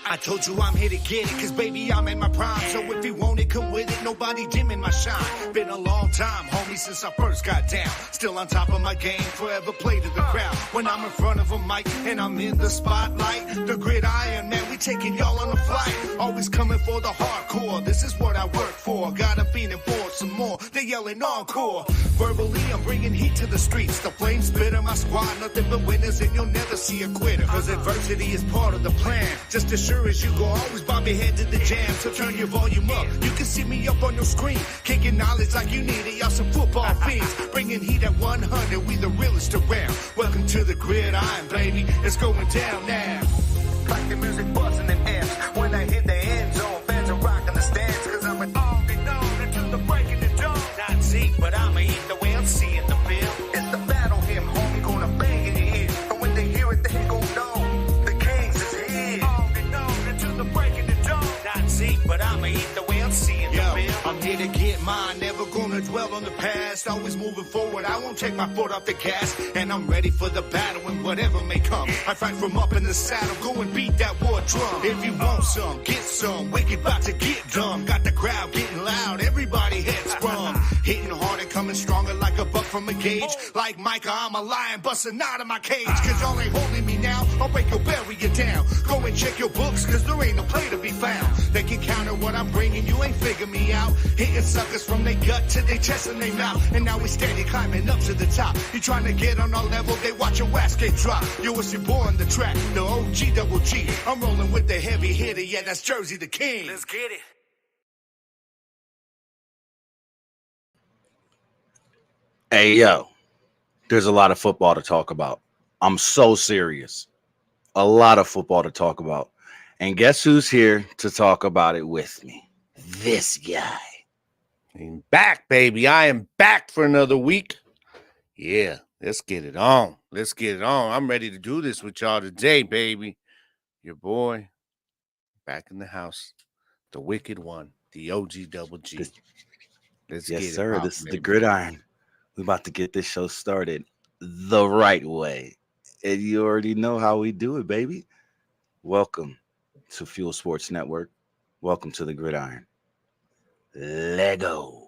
I told you I'm here to get it, cause baby I'm in my prime. So if you want it, come with it, nobody dimming my shine. Been a long time, homie, since I first got down. Still on top of my game, forever play to the crowd. When I'm in front of a mic and I'm in the spotlight, the gridiron, man, we taking y'all on a flight. Always coming for the hardcore, this is what I work for. Got 'em feeling for some more, they yelling encore. Verbally, I'm bringing heat to the streets. The flame spitter, my squad, nothing but winners, and you'll never see a quitter. Cause adversity is part of the plan. Just as sure as you go, always bob your head to the jam. So turn your volume up, you can see me up on your screen. Kicking knowledge like you need it, y'all some football fiends. Bringing heat at 100, we the realest around. Welcome to the gridiron, baby, it's going down now. Like the music buzzing in amps. When I hit the end zone, fans are rocking the stands. Cause I'm an all be known until the break of the dawn. Not Zeke, but I'ma eat the way I'm seeing the field. It's the battle hymn, homie, gonna bang in your ear. And when they hear it, they gon' know the Kings is here. All be known until the break of the dawn. Not Zeke, but I'ma eat the way I'm seeing the field. I'm here to get mine, never gonna dwell on the past. Always moving forward, I won't take my foot off the gas. And I'm ready for the battle and whatever may come. I fight from up in the saddle, go and beat that war drum. If you want some, get some. Wicked about to get dumb. Got the crowd getting loud, everybody heads sprung. Hitting hard and coming stronger like a buck from a cage. Like Micah, I'm a lion busting out of my cage. Cause y'all ain't holding me now, I'll break your bury you down. Go and check your books, cause there ain't no play to be found. They can counter what I'm bringing, you ain't figure me out. Hitting suckers from their gut to their chest and their mouth. And now we steady climbing up to the top. You trying to get on our level, they watch your ass get dropped. Yo, it's your boy on the track, the OG Double G. I'm rolling with the heavy hitter, yeah, that's Jersey the King. Let's get it. Hey, yo, there's a lot of football to talk about. I'm so serious. A lot of football to talk about. And guess who's here to talk about it with me? This guy. I'm back, baby. I am back for another week. Yeah, let's get it on. Let's get it on. I'm ready to do this with y'all today, baby. Your boy, back in the house. The wicked one, the OG Double G. Let's Yes, get sir. it on, This is the baby. gridiron. We're about to get this show started the right way. And you already know how we do it, baby. Welcome to Fuel Sports Network. Welcome to the gridiron. Lego.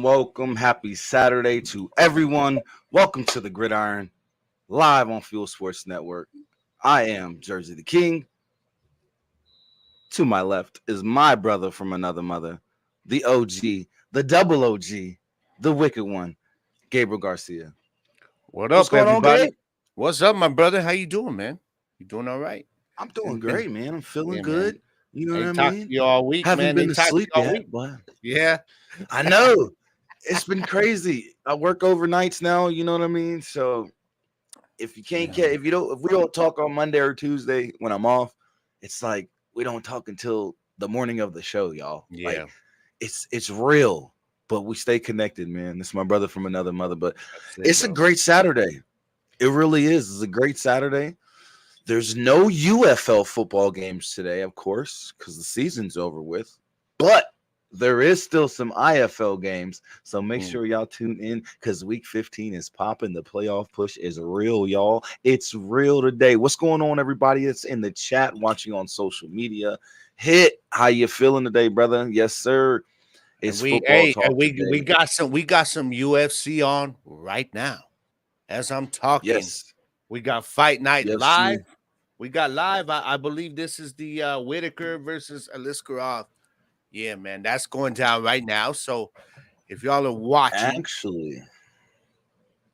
Welcome. Happy Saturday to everyone. Welcome to the gridiron, live on Fuel Sports Network. I am Jersey the King. To my left is my brother from another mother, the OG, the double OG, the wicked one, Gabriel Garcia. What up, What's going on, everybody? Gabe? What's up, my brother? How you doing, man? You doing all right? I'm doing great, man. I'm feeling Yeah, good. man. You know Ain't what I talked mean? to you all week, Haven't man. been Ain't to talked sleep you all yet, week. but Yeah. I know. It's been crazy. I work overnights now, you know what I mean? So if you can't get, if we don't talk on Monday or Tuesday when I'm off, it's like we don't talk until the morning of the show, y'all. Yeah. Like it's real, but we stay connected, man. This is my brother from another mother, but it's a great Saturday. It really is. It's a great Saturday. There's no UFL football games today, of course, because the season's over with, but there is still some IFL games, so make sure y'all tune in because week 15 is popping. The playoff push is real, y'all. It's real today. What's going on, everybody that's in the chat, watching on social media? Hit, how you feeling today, brother? Yes, sir. It's football talk we today. got some UFC on right now. As I'm talking, Yes. we got Fight Night UFC. live. We got live. I believe this is the Whitaker versus Aliskerov. Yeah, man, that's going down right now. So if y'all are watching, Actually,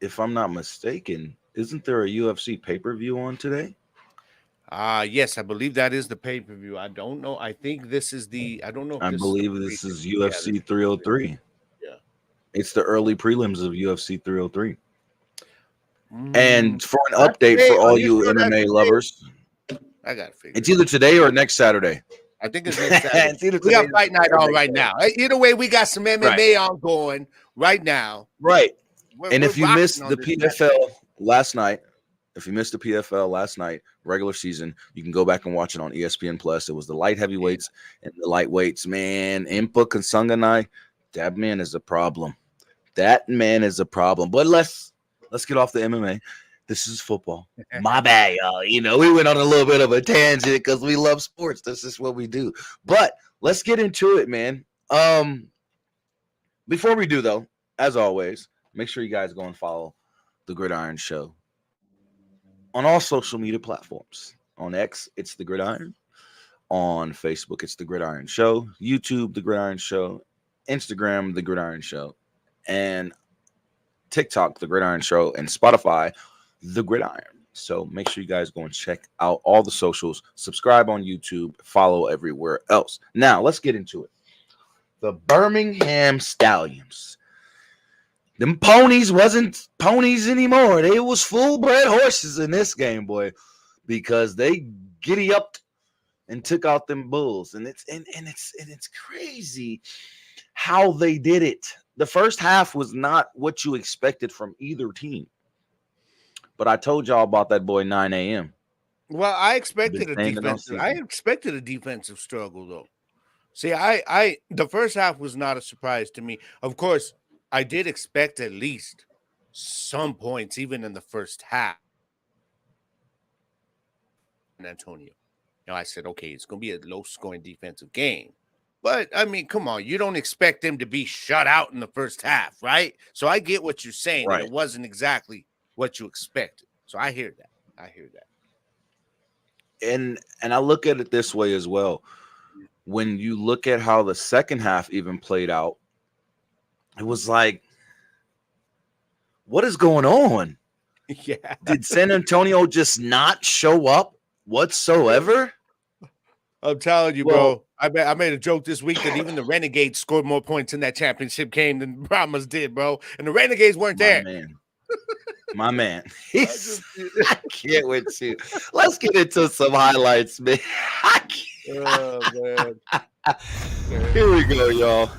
if I'm not mistaken, isn't there a UFC pay-per-view on today? Yes, I believe that is the pay-per-view. I don't know. I think this is the. I don't know. If I this believe is this is yeah, UFC 303. Yeah. It's the early prelims of UFC 303. Mm, And for an that's update today. for Are all you you sure that's MMA today? lovers, I gotta figure. it's either today or next Saturday. I think it's next Saturday. It's either We got today fight night or on next right Saturday. now. Either way, we got some MMA Right. on going right now. Right. And We're if you rocking missed on the this PFL last night, regular season, you can go back and watch it on ESPN Plus. It was the light heavyweights and the lightweights. Man, Impa Kansanganai, that man is a problem. That man is a problem. But let's get off the MMA. This is football. My bad, y'all. You know, we went on a little bit of a tangent because we love sports. This is what we do. But let's get into it, man. Before we do, though, as always, make sure you guys go and follow The Gridiron Show on all social media platforms. On X, it's The Gridiron. On Facebook, it's The Gridiron Show. YouTube, The Gridiron Show. Instagram, The Gridiron Show. And TikTok, The Gridiron Show. And Spotify, The Gridiron. So make sure you guys go and check out all the socials. Subscribe on YouTube. Follow everywhere else. Now, let's get into it. The Birmingham Stallions. Them ponies wasn't ponies anymore. They was full-bred horses in this game, boy, because they giddy up and took out them bulls. And it's crazy how they did it. The first half was not what you expected from either team. But I told y'all about that boy 9 a.m. Well, I expected a defensive struggle, though. See, the first half was not a surprise to me. Of course, I did expect at least some points, even in the first half. And Antonio, I said, okay, it's going to be a low-scoring defensive game. But, I mean, come on. You don't expect them to be shut out in the first half, right? So I get what you're saying. Right. It wasn't exactly what you expected. So I hear that. And I look at it this way as well. When you look at how the second half even played out, it was like, what is going on? Yeah. Did San Antonio just not show up whatsoever? I'm telling you, bro. I made a joke this week that even the Renegades scored more points in that championship game than Brahmas did, bro. And the Renegades weren't there. My man. I can't wait to. Let's get into some highlights, man. Oh, man. Here we go, y'all.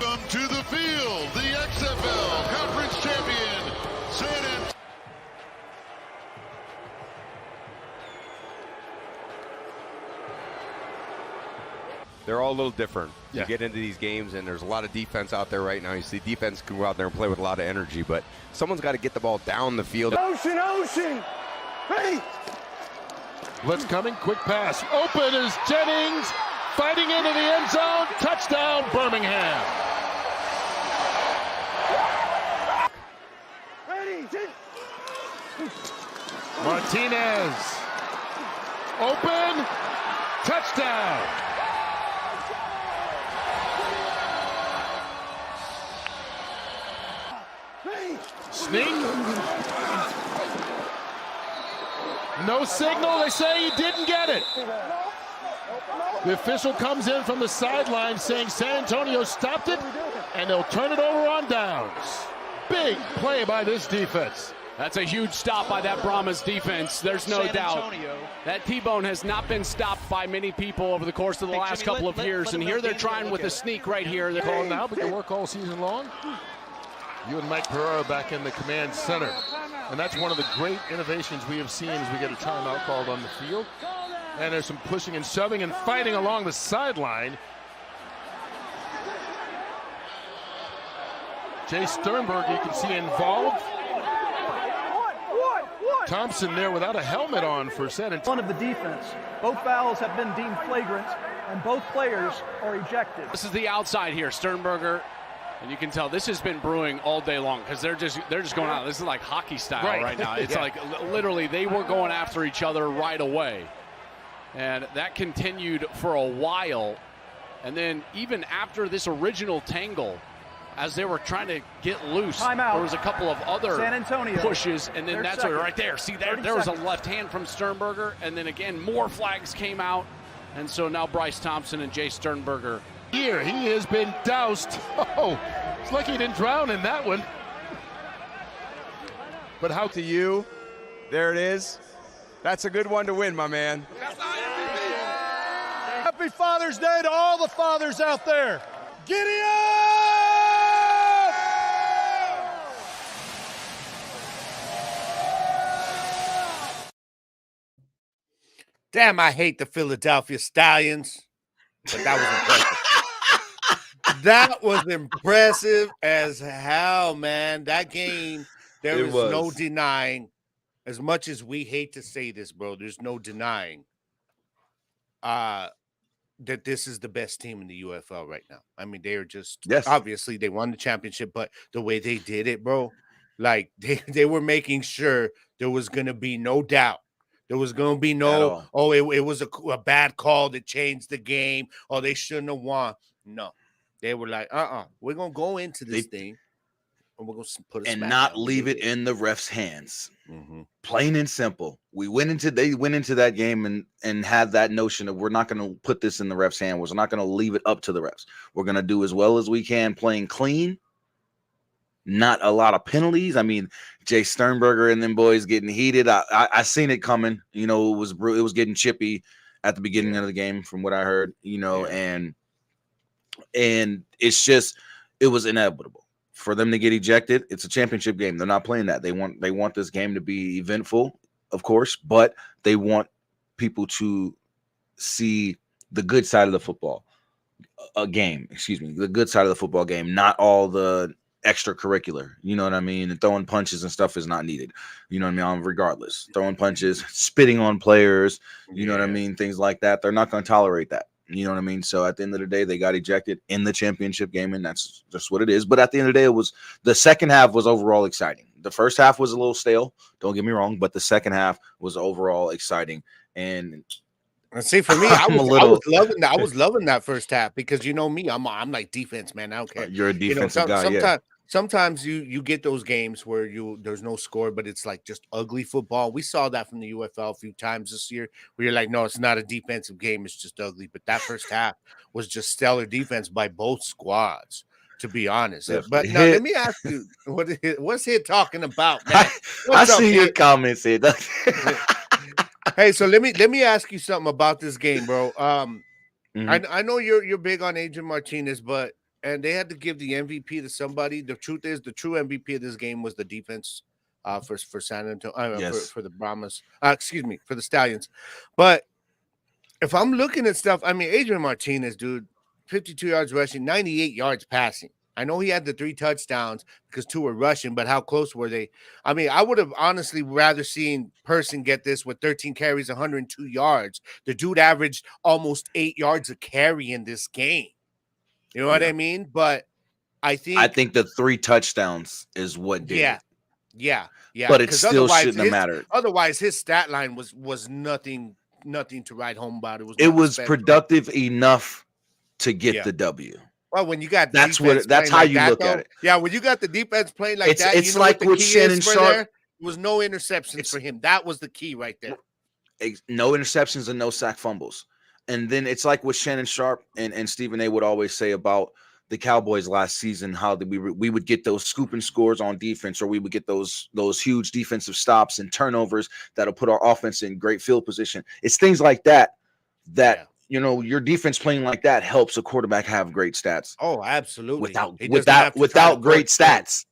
Welcome to the field, the XFL Conference Champion, San Antonio. They're all a little different. You get into these games, and there's a lot of defense out there right now. You see defense can go out there and play with a lot of energy, but someone's got to get the ball down the field. Ocean! Hey! Blitz coming, quick pass. Open is Jennings, fighting into the end zone. Touchdown, Birmingham. Ready! Martinez. Open. Touchdown. Sneak. No signal. They say he didn't get it. The official comes in from the sideline saying San Antonio stopped it, and they'll turn it over on downs. Big play by this defense. That's a huge stop by that Brahmas defense. There's no doubt. That T-Bone has not been stopped by many people over the course of the last couple of years, and here they're trying with a sneak right here. They're calling now, but they work all season long. You and Mike Pereira back in the command center. And that's one of the great innovations we have seen as we get a timeout called on the field. And there's some pushing and shoving and fighting along the sideline. Jay Sternberg, you can see involved. Thompson there without a helmet on for San Antonio. One of the defense. Both fouls have been deemed flagrant, and both players are ejected. This is the outside here, Sternberger. And you can tell this has been brewing all day long because they're just going out. This is like hockey style right now. It's like literally they were going after each other right away. And that continued for a while. And then even after this original tangle, as they were trying to get loose, Timeout. there was a couple of other San Antonio. pushes, and then that's Second. right there. See, there was a left hand from Sternberger, and then again, more flags came out, and so now Bryce Thompson and Jay Sternberger. Here, he has been doused. Oh, it's like he didn't drown in that one. But how to you? There it is. That's a good one to win, my man. Happy Father's Day to all the fathers out there. Giddy up! Damn, I hate the Philadelphia Stallions. But that was impressive. That was impressive as hell, man. That game, there is no denying. As much as we hate to say this, bro, there's no denying that this is the best team in the UFL right now. I mean, they are just obviously they won the championship, but the way they did it, bro, like they were making sure there was gonna be no doubt. There was going to be no, it was a bad call that changed the game, or they shouldn't have won. No. They were like, we're going to go into this thing, and we're going to put it and not leave it in the ref's hands. Mm-hmm. Plain and simple. They went into that game and had that notion of we're not going to put this in the ref's hand. We're not going to leave it up to the refs. We're going to do as well as we can playing clean. Not a lot of penalties. I mean, Jay Sternberger and them boys getting heated. I seen it coming. You know, it was getting chippy at the beginning of the game from what I heard, you know, and it's just, it was inevitable for them to get ejected. It's a championship game. They're not playing that. They want this game to be eventful, of course, but they want people to see the good side of the football game, the good side of the football game, not all the extracurricular, you know what I mean? And throwing punches and stuff is not needed, you know what I mean? Regardless, throwing punches, spitting on players, you know what I mean? Things like that. They're not going to tolerate that, you know what I mean? So at the end of the day, they got ejected in the championship game, and that's just what it is. But at the end of the day, the second half was overall exciting. The first half was a little stale, don't get me wrong, but the second half was overall exciting. And see, for me, I was loving that first half because you know me, I'm like defense, man. I don't care. You're a defensive guy. Sometimes you get those games where there's no score, but it's like just ugly football. We saw that from the UFL a few times this year where you're like, no, it's not a defensive game, it's just ugly. But that first half was just stellar defense by both squads, to be honest. But now let me ask you, what's he talking about, man? I see your comments here. Hey, so let me ask you something about this game, bro. I know you're big on Adrian Martinez, and they had to give the MVP to somebody. The truth is, the true MVP of this game was the defense for San Antonio, for the Brahmas. For the Stallions. But if I'm looking at stuff, I mean, Adrian Martinez, dude, 52 yards rushing, 98 yards passing. I know he had the 3 touchdowns because 2 were rushing, but how close were they? I mean, I would have honestly rather seen Person get this with 13 carries, 102 yards. The dude averaged almost 8 yards a carry in this game. You know what I mean? But I think the 3 touchdowns is what did it. Yeah. But it still shouldn't have mattered. Otherwise, his stat line was nothing to write home about. It was productive enough to get the W. Well, when you got that's how you look at it. Yeah, when you got the defense playing like that, it's like with Shannon Sharp. There was no interceptions for him. That was the key right there. No interceptions and no sack fumbles. And then it's like what Shannon Sharp and Stephen A would always say about the Cowboys last season, how we would get those scooping scores on defense, or we would get those huge defensive stops and turnovers that'll put our offense in great field position. It's things like that you know, your defense playing like that helps a quarterback have great stats. Oh, absolutely. Without great stats.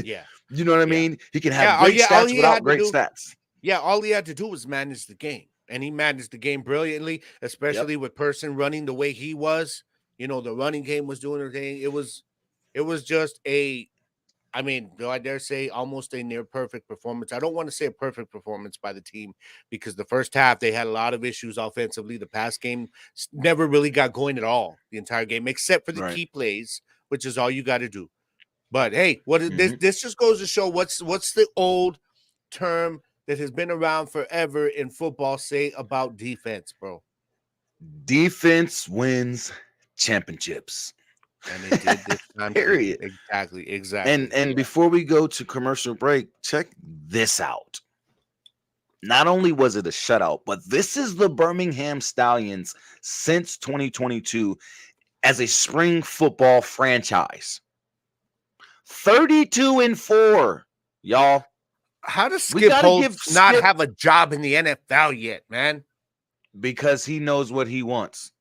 Yeah. You know what I mean? He can have great stats without great stats. Yeah, all he had to do was manage the game. And he managed the game brilliantly, especially with Person running the way he was. You know, the running game was doing their thing. It was just do I dare say almost a near perfect performance. I don't want to say a perfect performance by the team because the first half they had a lot of issues offensively. The pass game never really got going at all the entire game, except for the key plays, which is all you got to do. But hey, this just goes to show what's the old term that has been around forever in football say about defense, bro. Defense wins championships. And it did this time. Period. Exactly. And before we go to commercial break, check this out. Not only was it a shutout, but this is the Birmingham Stallions since 2022 as a spring football franchise. 32-4, y'all. How does Skip Holtz not have a job in the NFL yet, man? Because he knows what he wants.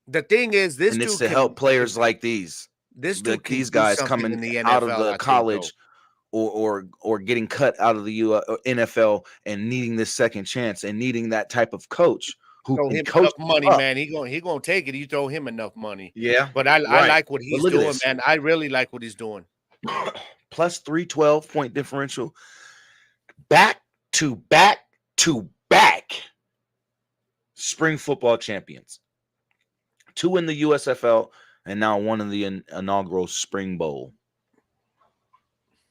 The thing is, this dude to help players like these. These guys coming in the NFL, out of the college or getting cut out of the NFL and needing this second chance and needing that type of coach who throw can him coach enough money, man. He gonna take it. You throw him enough money. Yeah, but I like what he's doing, man. I really like what he's doing. Plus 312-point differential. Back to back spring football champions. 2 in the USFL and now 1 in the inaugural Spring Bowl.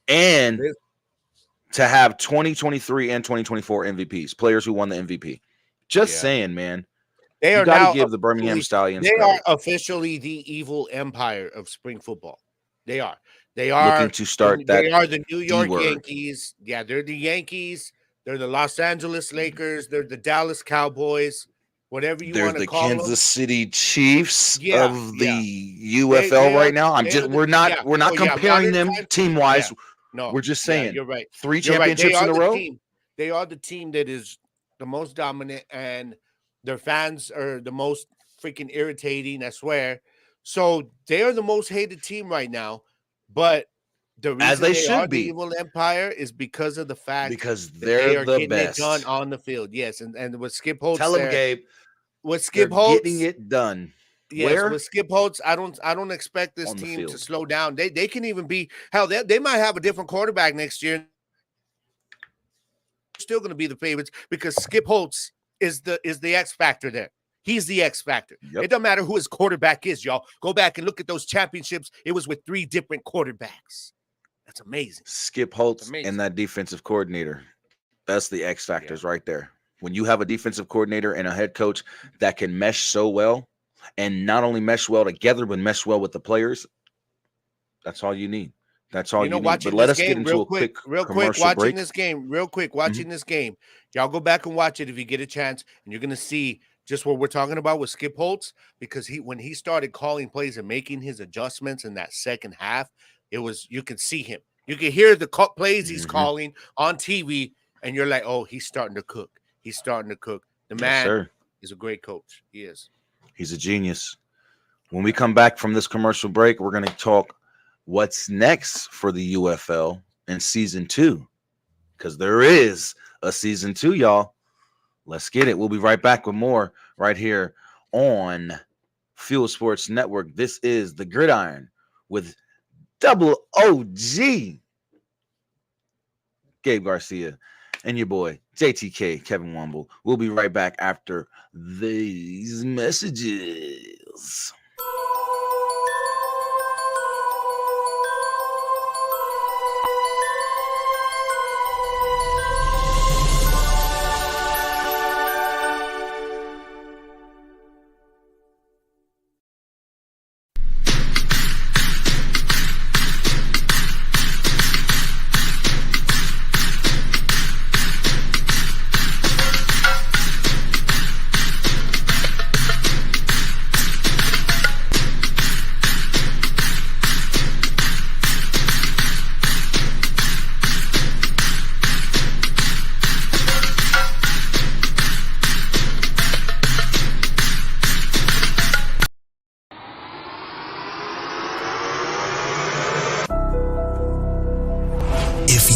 And to have 2023 and 2024 MVPs, players who won the MVP. Just saying, man. They are gotta now give the Birmingham Stallions They credit. are officially the evil empire of spring football. They are. They are looking to start that. They are the New York D-word. Yankees. Yeah, they're the Yankees. They're the Los Angeles Lakers. They're the Dallas Cowboys. Whatever you want to call them. They're the Kansas City Chiefs of the UFL right now. We're not comparing them team wise. No, we're just saying you're right. 3 championships in a row. They are the team that is the most dominant, and their fans are the most freaking irritating, I swear. So they are the most hated team right now. But the reason they are the evil empire is because of the fact because they are the getting best. It done on the field. Yes, and with Skip Holtz, tell him, Gabe. With Skip Holtz getting it done. Yes, where? With Skip Holtz, I don't expect this team to slow down. They can even be hell. They might have a different quarterback next year. Still going to be the favorites because Skip Holtz is the X factor there. He's the X factor. Yep. It doesn't matter who his quarterback is, y'all. Go back and look at those championships. It was with 3 different quarterbacks. That's amazing. Skip Holtz and that defensive coordinator. That's the X factors right there. When you have a defensive coordinator and a head coach that can mesh so well, and not only mesh well together, but mesh well with the players, that's all you need. That's all you need. But let us get into a quick commercial break. This game, real quick, watching this game. Y'all go back and watch it if you get a chance, and you're going to see just what we're talking about with Skip Holtz, because when he started calling plays and making his adjustments in that second half, you can see him. You can hear the plays he's calling on TV, and you're like, oh, he's starting to cook. He's starting to cook. The man is a great coach. He is. He's a genius. When we come back from this commercial break, we're going to talk what's next for the UFL in season 2, because there is a season 2, y'all. Let's get it. We'll be right back with more right here on Fuel Sports Network. This is The Gridiron with Double OG, Gabe Garcia, and your boy, JTK, Kevin Womble. We'll be right back after these messages.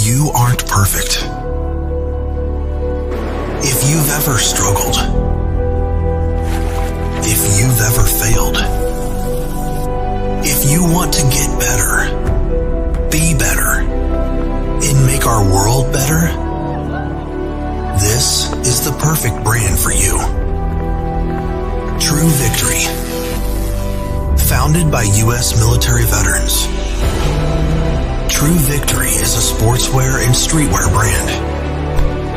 You aren't perfect. If you've ever struggled, if you've ever failed, if you want to get better, be better, and make our world better, this is the perfect brand for you. True Victory. Founded by U.S. military veterans, True Victory is a sportswear and streetwear brand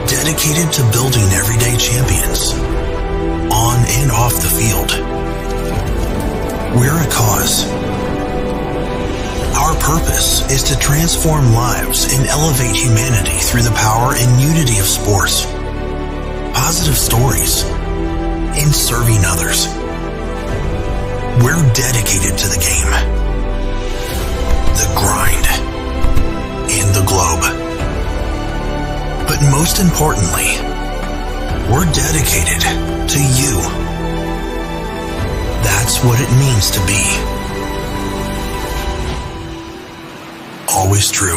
dedicated to building everyday champions on and off the field. We're a cause, Our purpose is to transform lives and elevate humanity through the power and unity of sports, positive stories, and serving others. We're dedicated to the game, the grind, and the globe. But most importantly, we're dedicated to you. That's what it means to be always true.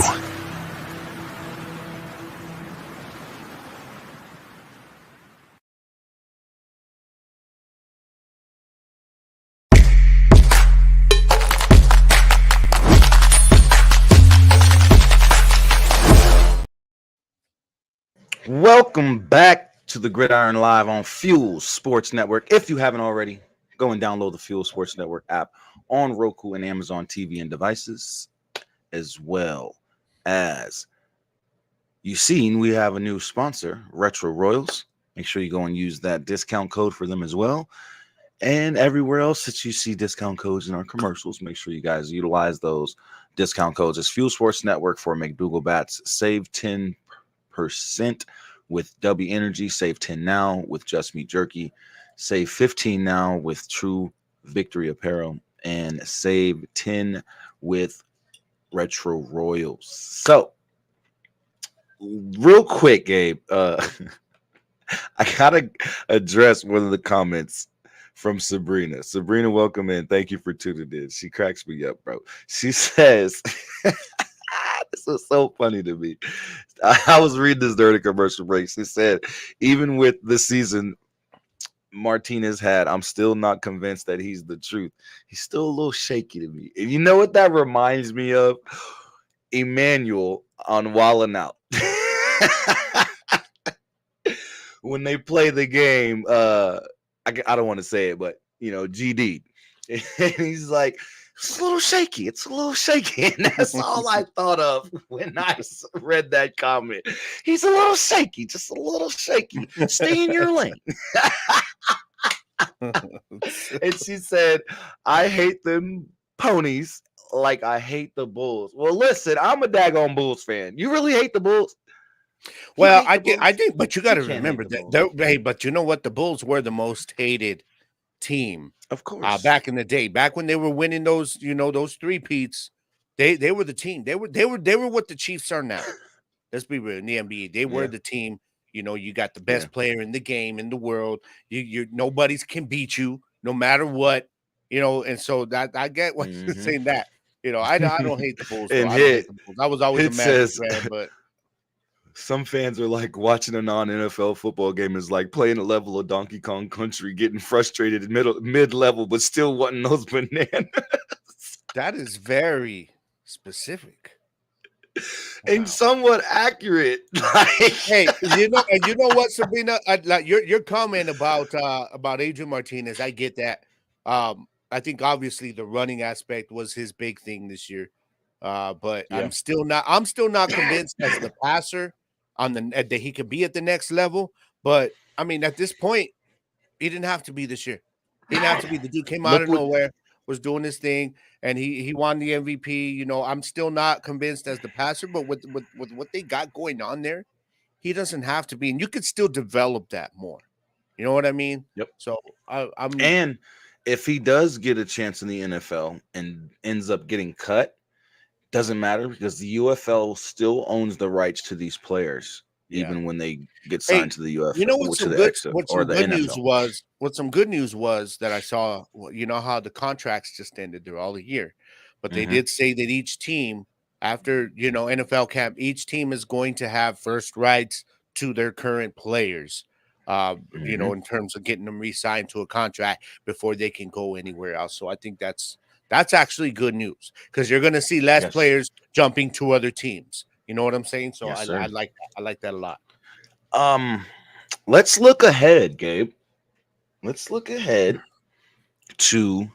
Welcome back to the Gridiron Live on Fuel Sports Network. If you haven't already, go and download the Fuel Sports Network app on Roku and Amazon TV and devices, as well as you've seen we have a new sponsor, Retro Royals. Make sure you go and use that discount code for them as well. And everywhere else that you see discount codes in our commercials, make sure you guys utilize those discount codes. It's Fuel Sports Network for McDougal Bats. Save 10% with W Energy. Save 10 now with Just Meat Jerky. Save 15 now with True Victory Apparel. And save 10 with Retro Royals. So, real quick, Gabe, I gotta address one of the comments from Sabrina. Sabrina, welcome in. Thank you for tuning in. She cracks me up, bro. She says, this is so funny to me. I was reading this during the commercial break. She said, even with the season Martinez had, I'm still not convinced that he's the truth. He's still a little shaky to me. And you know what that reminds me of? Emmanuel on Wildin' Out. When they play the game, I don't want to say it, but, GD. And he's like, it's a little shaky. It's a little shaky. And that's all I thought of when I read that comment. He's a little shaky, just a little shaky. Stay in your lane. And she said, I hate them ponies like I hate the Bulls. Well, listen, I'm a daggone Bulls fan. You really hate the Bulls? Well, I think, but you got to remember that. Hey, but you know what? The Bulls were the most hated team, of course, back in the day. Back when they were winning those, those three-peats, they were the team. They were what the Chiefs are now. Let's be real. In the NBA, they were the team. You got the best player in the game, in the world. You nobody's can beat you, no matter what. And so that I get what you're saying. That I don't hate the Bulls. I was always a Mavericks fan, but. Some fans are like, watching a non-NFL football game is like playing a level of Donkey Kong Country, getting frustrated mid-level, but still wanting those bananas. That is very specific and somewhat accurate. Hey, you know what, Sabrina? Like your comment about Adrian Martinez, I get that. I think obviously the running aspect was his big thing this year, but I'm still not convinced as the passer that he could be at the next level. But I mean, at this point, he didn't have to be this year. He didn't have to be. The dude came out of nowhere, was doing his thing, and he won the MVP. I'm still not convinced as the passer, but with what they got going on there, he doesn't have to be, and you could still develop that more. You know what I mean? Yep. So I'm and if he does get a chance in the NFL and ends up getting cut, doesn't matter because the UFL still owns the rights to these players, even when they get signed to the UFL. You know what some good news was that I saw. You know how the contracts just ended; they're all a year, but they did say that each team, after NFL camp, each team is going to have first rights to their current players. In terms of getting them re-signed to a contract before they can go anywhere else. So I think that's actually good news because you're going to see less players jumping to other teams. You know what I'm saying? So I like that a lot. Let's look ahead, Gabe. Let's look ahead to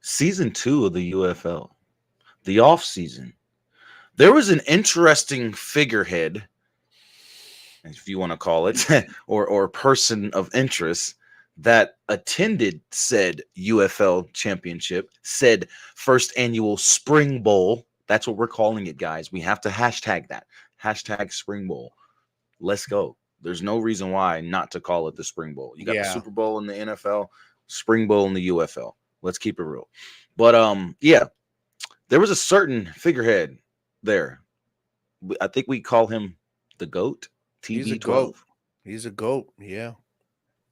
season 2 of the UFL, the off season. There was an interesting figurehead, if you want to call it, or person of interest that attended said UFL championship, said first annual Spring Bowl. That's what we're calling it, guys. We have to hashtag that. Hashtag Spring Bowl. Let's go. There's no reason why not to call it the Spring Bowl. You got the Super Bowl in the NFL, Spring Bowl in the UFL. Let's keep it real. But yeah, there was a certain figurehead there. I think we call him the GOAT. TB12. He's a GOAT. Yeah.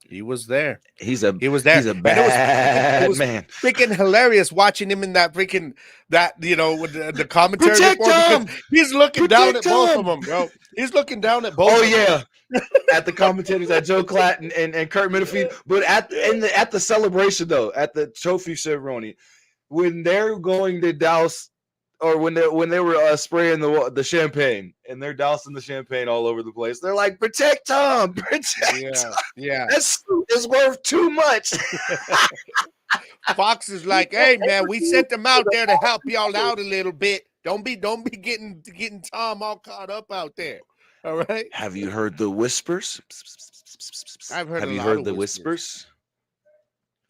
He was there. He was there. He's a bad it was man. Freaking hilarious watching him in that with the commentary report. He's looking down at both of them, bro. He's looking down at both. Oh yeah, at the commentators, at Joe Clatton and Kurt Middlefield. But at the celebration though, at the trophy ceremony, when they're going to douse, or when they were spraying the champagne and they're dousing the champagne all over the place, they're like, "Protect Tom, protect Tom." Yeah. That's worth too much. Fox is like, "Hey man, we sent them out there to help y'all out a little bit. Don't be getting Tom all caught up out there. All right." Have you heard the whispers? I've heard. Have you heard the whispers?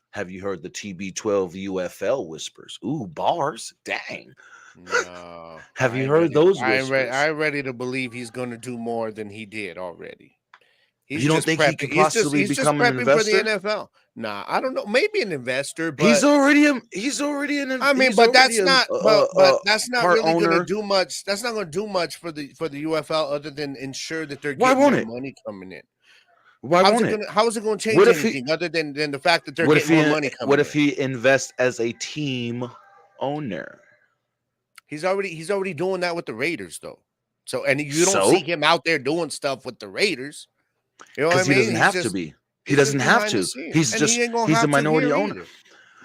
Have you heard the TB12 UFL whispers? Ooh, bars. Dang. No. Have you heard those whispers? I'm ready to believe he's going to do more than he did already. You don't think he could possibly become an investor for the NFL? Nah, I don't know. Maybe an investor, but he's already an. I mean, but that's not. But that's not really going to do much. That's not going to do much for the UFL other than ensure that they're getting money coming in. How is it going to change anything other than the fact that they're getting more money coming in? What if he invests as a team owner? He's already doing that with the Raiders, though. So, and you don't see him out there doing stuff with the Raiders. You know what I mean? He doesn't have to be. He doesn't have to. He's a minority owner.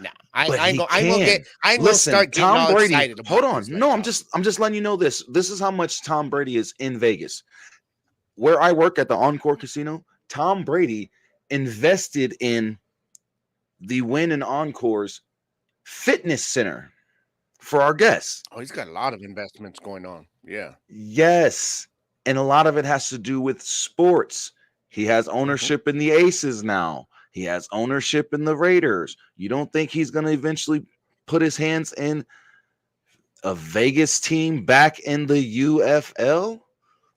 Nah, I ain't gonna start getting Tom all Brady. excited about Hold on. this No, I'm just letting you know this. This is how much Tom Brady is in Vegas. Where I work at the Encore Casino, Tom Brady invested in the Wynn and Encore's fitness center for our guests. Oh, he's got a lot of investments going on. Yeah. Yes. And a lot of it has to do with sports. He has ownership in the Aces now. He has ownership in the Raiders. You don't think he's going to eventually put his hands in a Vegas team back in the UFL?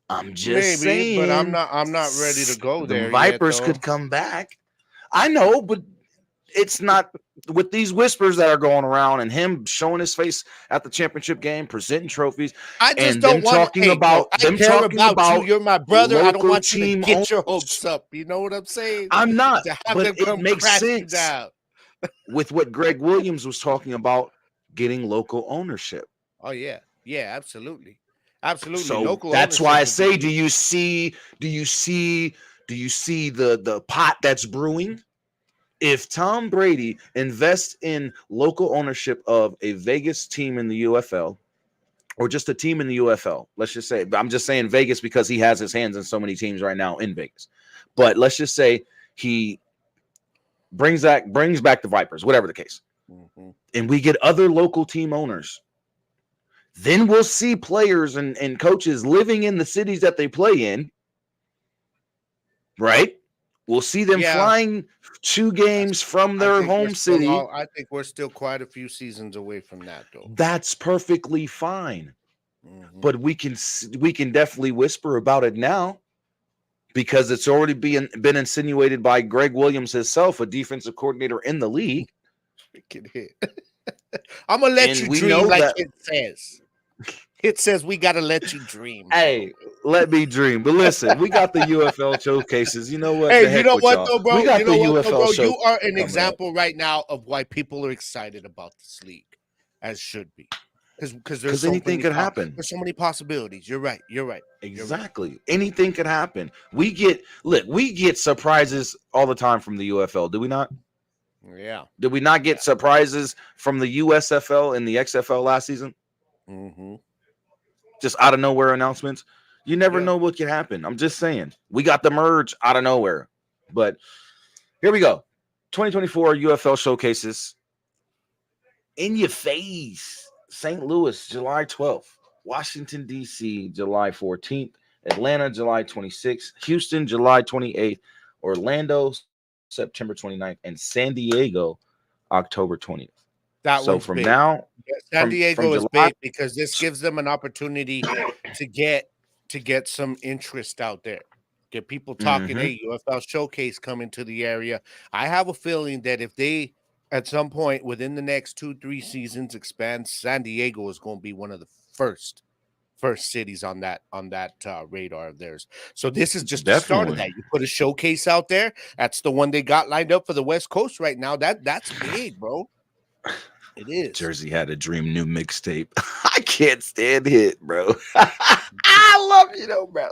I'm just saying. But I'm not ready to go there. The Vipers could come back. I know, but it's not with these whispers that are going around and him showing his face at the championship game, presenting trophies. I just don't want to talk about you. You're my brother. I don't want you to get your hopes up. You know what I'm saying? I'm not. But it makes sense with what Greg Williams was talking about, getting local ownership. Oh yeah, absolutely. So local that's why I say, do you see the pot that's brewing? If Tom Brady invests in local ownership of a Vegas team in the UFL, or just a team in the UFL, let's just say, I'm just saying Vegas because he has his hands in so many teams right now in Vegas. But let's just say he brings back the Vipers, whatever the case, and we get other local team owners. Then we'll see players and coaches living in the cities that they play in, right? We'll see them flying 2 games from their home city. I think we're still quite a few seasons away from that, though. That's perfectly fine. But we can definitely whisper about it now because it's already been insinuated by Greg Williams himself, a defensive coordinator in the league. I'm going to let you dream like it says. It says we got to let you dream. Hey, let me dream. But listen, we got the UFL showcases. You know what? Hey, you know what, though, bro? We got the UFL show. You are an example right now of why people are excited about this league, as should be. Because anything could happen. There's so many possibilities. You're right. Exactly. Anything could happen. We get surprises all the time from the UFL. Do we not? Yeah. Did we not get surprises from the USFL and the XFL last season? Just out of nowhere announcements. You never know what can happen. I'm just saying. We got the merge out of nowhere. But here we go. 2024 UFL showcases. In your face. St. Louis, July 12th. Washington, D.C., July 14th. Atlanta, July 26th. Houston, July 28th. Orlando, September 29th, and San Diego, October 20th. That so one's from big. now, San Diego is July, big because this gives them an opportunity to get some interest out there. Get people talking. Hey, UFL Showcase coming to the area. I have a feeling that if they, at some point within the next 2-3 seasons, expand, San Diego is going to be one of the first cities on that radar of theirs. So this is just the start of that. You put a showcase out there. That's the one they got lined up for the West Coast right now. That's big, bro. It is. Jersey Had a Dream new mixtape. I can't stand it, bro. I love you though, bro.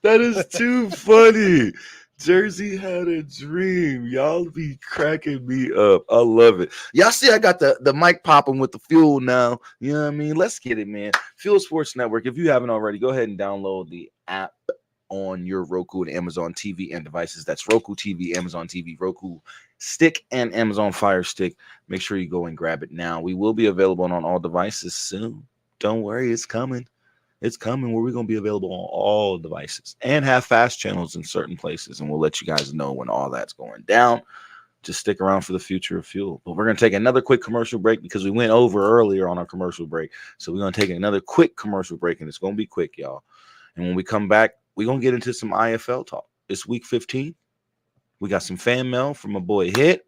That is too funny. Jersey Had a Dream. Y'all be cracking me up. I love it. Y'all see I got the mic popping with the fuel now. You know what I mean? Let's get it, man. Fuel Sports Network. If you haven't already, go ahead and download the app on your Roku and Amazon TV and devices. That's Roku TV, Amazon TV, Roku Stick, and Amazon Fire Stick. Make sure you go and grab it now. We will be available on all devices soon. Don't worry, it's coming. It's coming where we're going to be available on all devices and have fast channels in certain places. And we'll let you guys know when all that's going down. Just stick around for the future of fuel. But we're going to take another quick commercial break because we went over earlier on our commercial break. So we're going to take another quick commercial break, and it's going to be quick, y'all. And when we come back, we're going to get into some IFL talk. It's week 15. We got some fan mail from my boy Hit.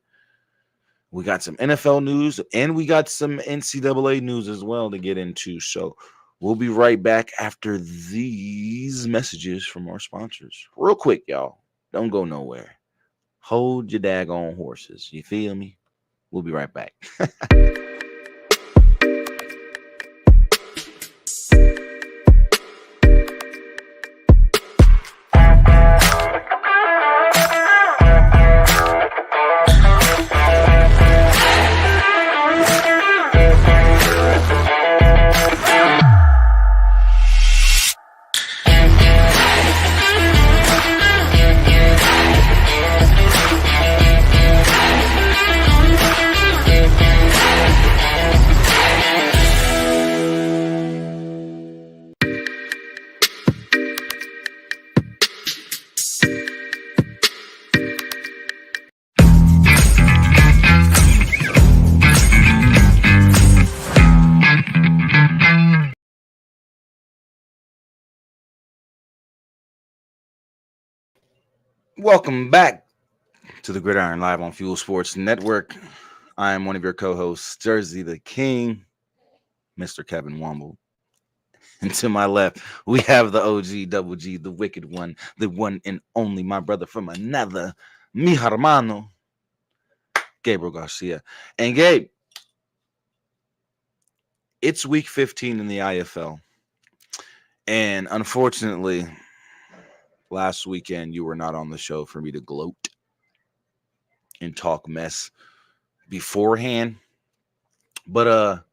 We got some NFL news, and we got some NCAA news as well to get into. So we'll be right back after these messages from our sponsors. Real quick, y'all. Don't go nowhere. Hold your daggone horses. You feel me? We'll be right back. Welcome back to the Gridiron Live on Fuel Sports Network. I am one of your co-hosts, Jersey the King, Mr. Kevin Womble. And to my left, we have the OG, Double G, the wicked one, the one and only, my brother from another, mi hermano, Gabriel Garcia. And Gabe, it's week 15 in the IFL. And unfortunately, last weekend, you were not on the show for me to gloat and talk mess beforehand. But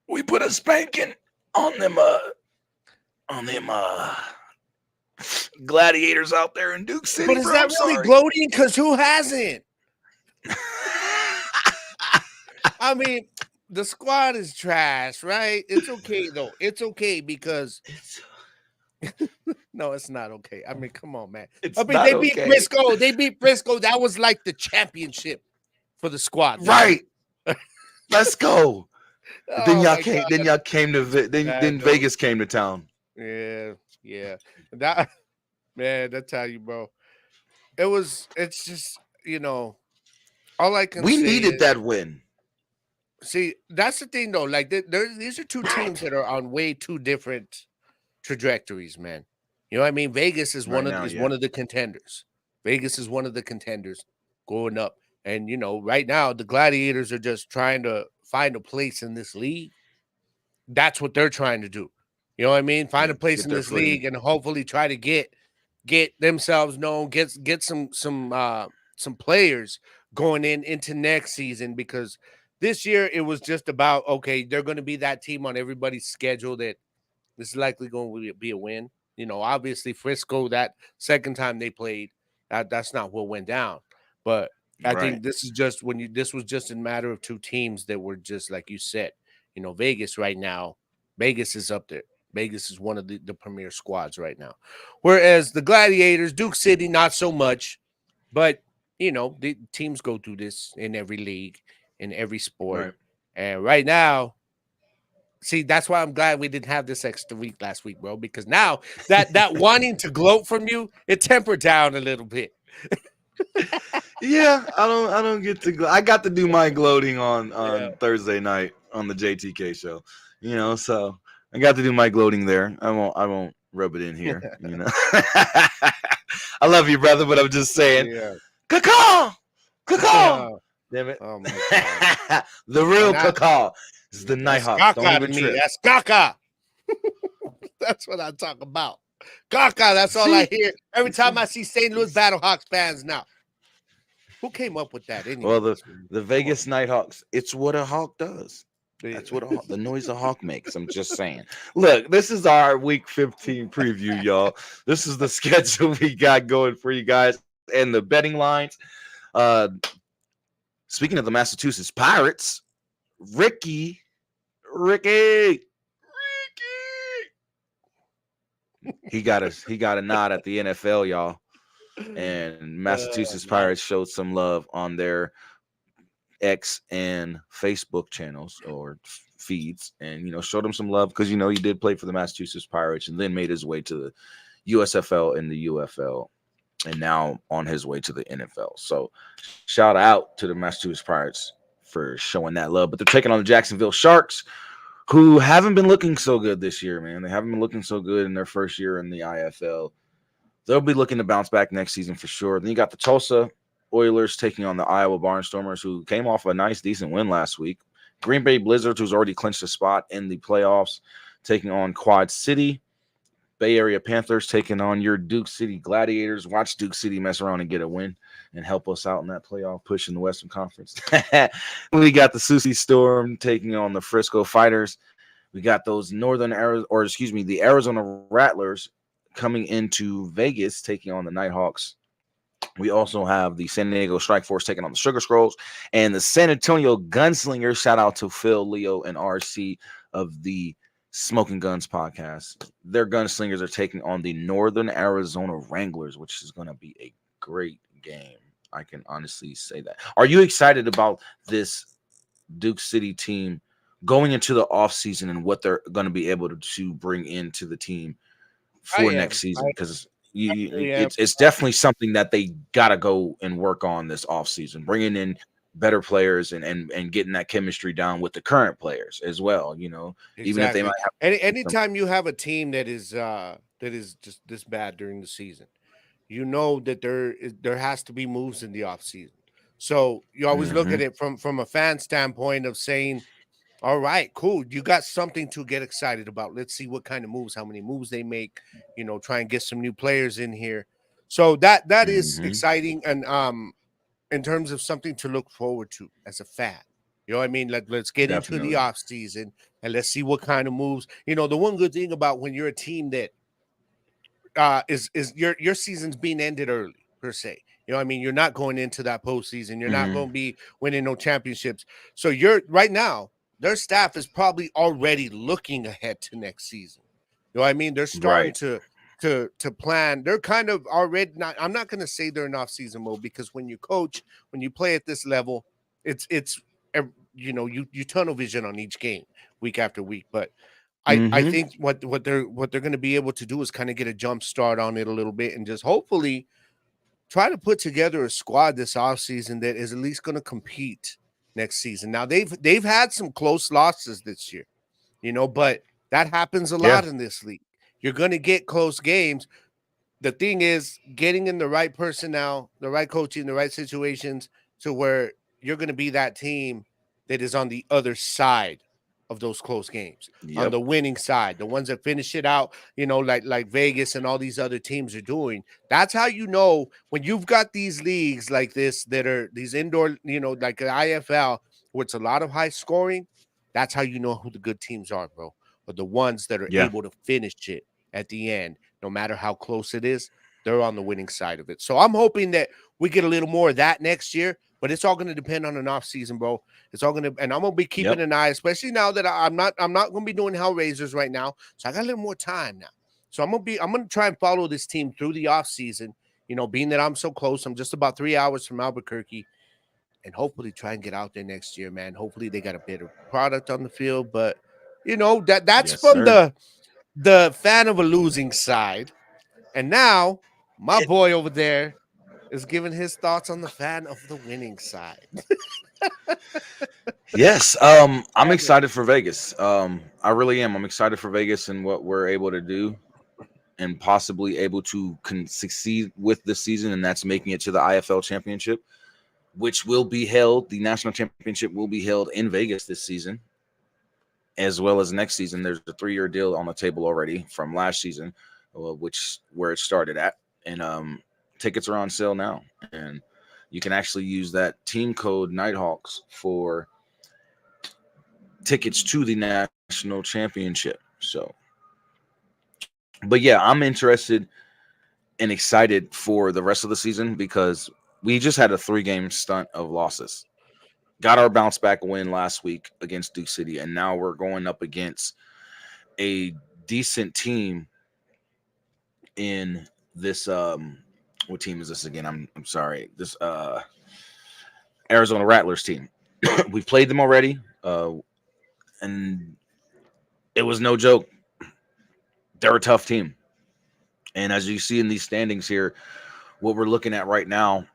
we put a spanking on them gladiators out there in Duke City. But is that really gloating? Because who hasn't? I mean, the squad is trash, right? It's okay, though. It's okay because no, it's not okay. I mean, come on, man. They beat Briscoe. They beat Briscoe. That was like the championship for the squad. Right. Let's go. Then y'all came to Vegas came to town. Yeah. That man, that's how you, bro. It's just, all I can we say needed is, that win. See, that's the thing though. Like these are two teams that are on way two different trajectories, man. You know what I mean? Vegas is one of the contenders. Vegas is one of the contenders going up. And right now the Gladiators are just trying to find a place in this league. That's what they're trying to do. You know what I mean? Find a place in this league and hopefully try to get themselves known, get some players going into next season, because this year it was just about, okay, they're going to be that team on everybody's schedule that this is likely going to be a win. Obviously Frisco, that second time they played, that's not what went down. But I think this is just this was just a matter of two teams that were just like you said. Vegas right now, Vegas is up there. Vegas is one of the premier squads right now. Whereas the Gladiators, Duke City, not so much. But, the teams go through this in every league, in every sport. Right. And right now, see, that's why I'm glad we didn't have this extra week last week, bro, because now that wanting to gloat from you, it tempered down a little bit. Yeah, I don't get to. I got to do my gloating on Thursday night on the JTK show. So I got to do my gloating there. I won't rub it in here. I love you, brother, but I'm just saying. Yeah. Caw. Yeah. Damn it. Oh my God. The real caw is the Nighthawks. Don't even trip. That's caca. That's what I talk about. Caca. That's all I hear every time I see St. Louis Battlehawks fans now. Who came up with that? Anyway? Well, the Vegas Nighthawks. It's what a hawk does. That's what the noise a hawk makes. I'm just saying. Look, this is our Week 15 preview, y'all. This is the schedule we got going for you guys and the betting lines. Speaking of the Massachusetts Pirates, Ricky, he got a nod at the NFL, y'all. And Massachusetts Pirates showed some love on their X and Facebook channels or feeds, and showed him some love because he did play for the Massachusetts Pirates and then made his way to the USFL and the UFL, and now on his way to the NFL. So shout out to the Massachusetts Pirates for showing that love. But they're taking on the Jacksonville Sharks, who haven't been looking so good this year, man. They haven't been looking so good in their first year in the IFL. They'll be looking to bounce back next season for sure. Then you got the Tulsa Oilers taking on the Iowa Barnstormers, who came off a nice, decent win last week. Green Bay Blizzards, who's already clinched a spot in the playoffs, taking on Quad City. Bay Area Panthers taking on your Duke City Gladiators. Watch Duke City mess around and get a win and help us out in that playoff push in the Western Conference. We got the Susie Storm taking on the Frisco Fighters. We got those the Arizona Rattlers coming into Vegas, taking on the Nighthawks. We also have the San Diego Strike Force taking on the Sugar Scrolls, and the San Antonio Gunslingers. Shout out to Phil, Leo, and RC of the Smoking Guns podcast. Their Gunslingers are taking on the Northern Arizona Wranglers, which is going to be a great game. I can honestly say that. Are you excited about this Duke City team going into the offseason and what they're going to be able to bring into the team for next season? Because it's definitely something that they got to go and work on this offseason, bringing in better players and getting that chemistry down with the current players as well. Even if they might have anytime you have a team that is just this bad during the season, that there has to be moves in the offseason. So you always look at it from a fan standpoint of saying, all right, cool. You got something to get excited about. Let's see what kind of moves, how many moves they make, try and get some new players in here. So that is exciting. And in terms of something to look forward to as a fan, I mean, let's get into the off season and let's see what kind of moves, the one good thing about when you're a team that is your season's being ended early per se. I mean, you're not going into that postseason. You're not going to be winning no championships. So you're right now, their staff is probably already looking ahead to next season. I mean? They're starting to plan. They're kind of already not. I'm not going to say they're in off-season mode because when you coach, when you play at this level, it's you tunnel vision on each game week after week. But I think what they're going to be able to do is kind of get a jump start on it a little bit and just hopefully try to put together a squad this offseason that is at least going to compete next season. Now they've had some close losses this year, but that happens a lot in this league. You're going to get close games. The thing is getting in the right personnel, the right coaching, the right situations to where you're going to be that team that is on the other side of those close games, on the winning side, the ones that finish it out, like Vegas and all these other teams are doing. That's how when you've got these leagues like this that are these indoor, like the IFL, where it's a lot of high scoring. That's how you know who the good teams are, bro, or the ones that are able to finish it at the end, no matter how close it is. They're on the winning side of it. So I'm hoping that we get a little more of that next year. But it's all going to depend on an off season, bro. It's all going to, and I'm going to be keeping an eye, especially now that I'm not going to be doing Hellraisers right now. So I got a little more time now. So I'm going to try and follow this team through the off season, being that I'm so close, I'm just about 3 hours from Albuquerque, and hopefully try and get out there next year, man. Hopefully they got a better product on the field, but that's from the fan of a losing side. And now my boy over there is giving his thoughts on the fan of the winning side. Yes, I'm excited for Vegas. I really am. I'm excited for Vegas and what we're able to do and possibly able to succeed with this season, and that's making it to the IFL championship, which will be held. The national championship will be held in Vegas this season, as well as next season. There's a 3-year deal on the table already from last season, where it started at, and tickets are on sale now, and you can actually use that team code Nighthawks for tickets to the national championship. So, but yeah, I'm interested and excited for the rest of the season because we just had a 3-game stunt of losses. Got our bounce back win last week against Duke City, and now we're going up against a decent team in this what team is this again? I'm sorry. This Arizona Rattlers team. We've played them already, and it was no joke. They're a tough team. And as you see in these standings here, what we're looking at right now,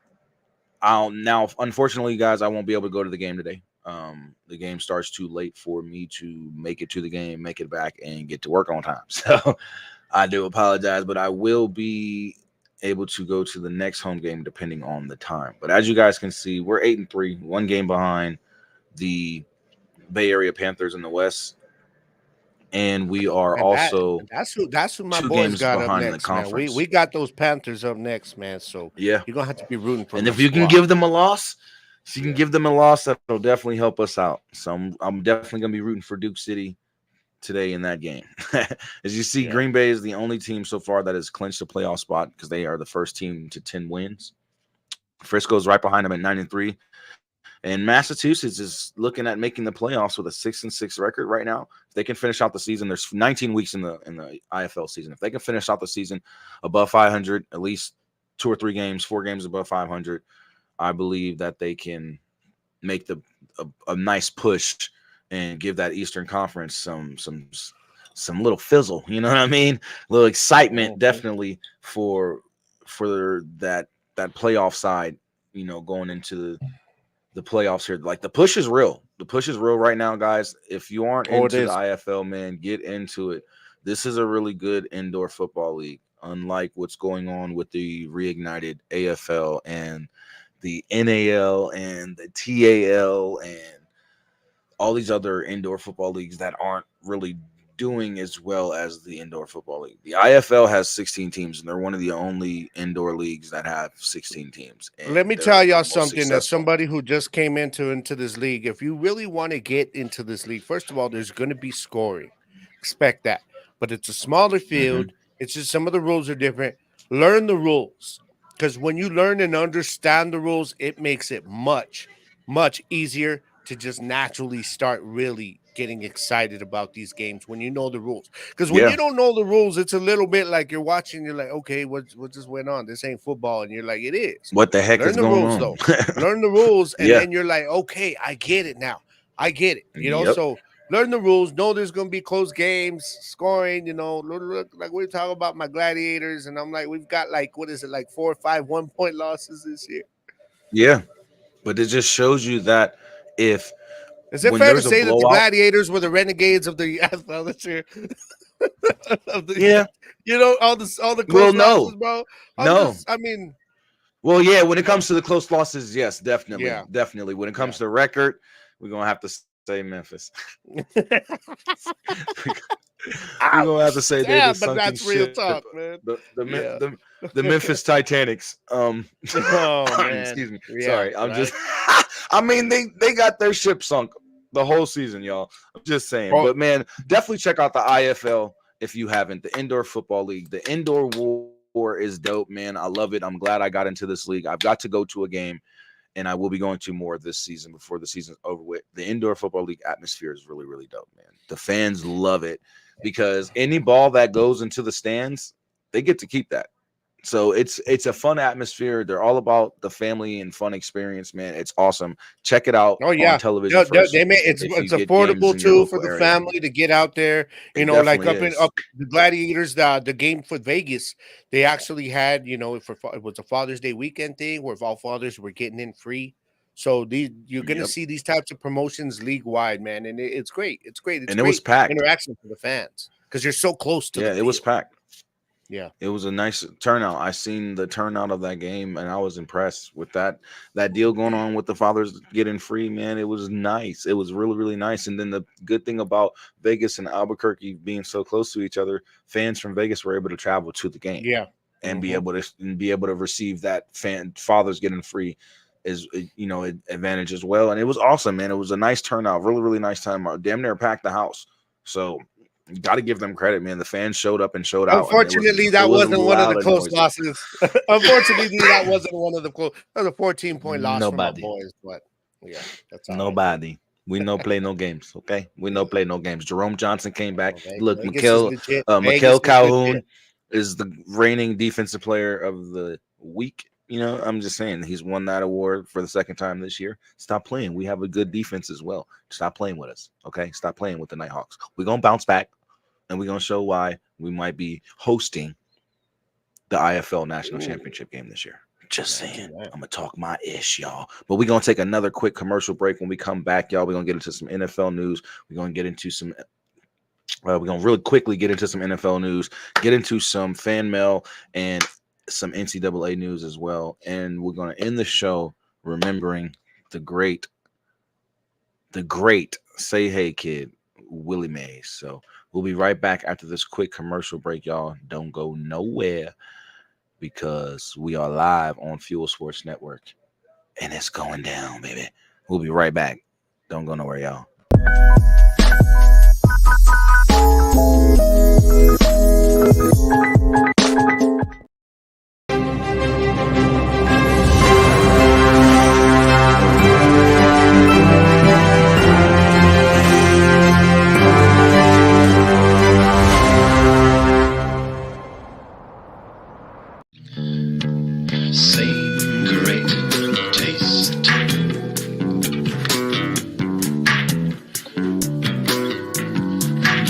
unfortunately, guys, I won't be able to go to the game today. The game starts too late for me to make it to the game, make it back, and get to work on time. So I do apologize, but I will be able to go to the next home game depending on the time. But as you guys can see, we're 8-3, 1 game behind the Bay Area Panthers in the West. And we are that's who my 2 boys games got up behind in the next, man. conference. We got those Panthers up next, man. So yeah, you're gonna have to be rooting for them. And if you can give them a loss, that'll definitely help us out. So I'm definitely gonna be rooting for Duke City today in that game. As you see, Green Bay is the only team so far that has clinched a playoff spot because they are the first team to 10 wins. Frisco's right behind them at 9-3. And Massachusetts is looking at making the playoffs with a 6-6 record right now. If they can finish out the season, there's 19 weeks in the IFL season. If they can finish out the season above 500, at least 2 or 3 games, 4 games above 500, I believe that they can make a nice push and give that Eastern Conference some little fizzle. You know what I mean? A little excitement, definitely for that playoff side. Going into the playoffs here. Like the push is real. The push is real right now, guys. If you aren't into the IFL, man, get into it. This is a really good indoor football league, unlike what's going on with the reignited AFL and the NAL and the TAL and all these other indoor football leagues that aren't really doing as well as the indoor football league. The IFL has 16 teams, and they're one of the only indoor leagues that have 16 teams. Let me tell y'all something. As somebody who just came into this league, if you really want to get into this league, first of all, there's going to be scoring. Expect that. But it's a smaller field. It's just some of the rules are different. Learn the rules, because when you learn and understand the rules, it makes it much, much easier to just naturally start really getting excited about these games when you know the rules. Because when you don't know the rules, it's a little bit like you're watching, you're like, okay, what just went on? This ain't football. And you're like, it is. What the heck is going on? Though. Learn the rules, and then you're like, okay, I get it now. I get it. So learn the rules. Know there's going to be close games, scoring, look, like we're talking about my Gladiators, and I'm like, we've got 4 or 5 1-point losses this year. Yeah. But it just shows you that is it fair to say that the Gladiators were the Renegades of the NFL this year? All the close losses, bro. When it comes to the close losses, yes, definitely. Yeah. Definitely. When it comes to record, we're going to have to say Memphis. We're going to have to say they're the sunken that's real talk, man. The Memphis Titanics. Man. Excuse me. Yeah, sorry. I'm just they got their ship sunk the whole season, y'all. I'm just saying. But man, definitely check out the IFL if you haven't. The Indoor Football League. The Indoor War is dope, man. I love it. I'm glad I got into this league. I've got to go to a game, and I will be going to more this season before the season's over with. The Indoor Football League atmosphere is really, really dope, man. The fans love it because any ball that goes into the stands, they get to keep that. So it's a fun atmosphere. They're all about the family and fun experience, man. It's awesome. Check it out Oh yeah, on television first. they made it's affordable too for the family to get out there. You know, like up the Gladiators, the game for Vegas, they actually had, you know, it was a Father's Day weekend thing where all fathers were getting in free. So you're gonna see these types of promotions league wide, man, and it's great. It's great. It's and great it was packed. interaction for the fans because you're so close to. Yeah, it was packed. Yeah, it was a nice turnout. I seen the turnout of that game, and I was impressed with that deal going on with the fathers getting free. Man, it was nice. It was really, really nice. And then the good thing about Vegas and Albuquerque being so close to each other, fans from Vegas were able to travel to the game. Yeah, and be able to receive that fathers getting free is, you know, advantage as well. And it was awesome, man. It was a nice turnout, really, really nice time. Damn near packed the house. So you got to give them credit, man. The fans showed up and showed out. Unfortunately, that wasn't one of the close losses. Unfortunately, that wasn't one of the close. That was a 14-point loss for my boys. But yeah, that's all nobody. Right. We no play no games, okay? We no play no games. Jerome Johnson came back. Look, Mikael Calhoun is the reigning defensive player of the week. You know, I'm just saying he's won that award for the second time this year. Stop playing. We have a good defense as well. Stop playing with us, okay? Stop playing with the Nighthawks. We're going to bounce back, and we're going to show why we might be hosting the IFL National Championship game this year. Just saying. I'm going to talk my ish, y'all. But we're going to take another quick commercial break. When we come back, y'all, we're going to get into some NFL news. We're going to get into some we're going to really quickly get into some NFL news, get into some fan mail, and some NCAA news as well. And we're going to end the show remembering the great Say Hey Kid, Willie Mays. So we'll be right back after this quick commercial break, y'all. Don't go nowhere because we are live on Fuel Sports Network and it's going down, baby. We'll be right back. Don't go nowhere, y'all. Same great taste.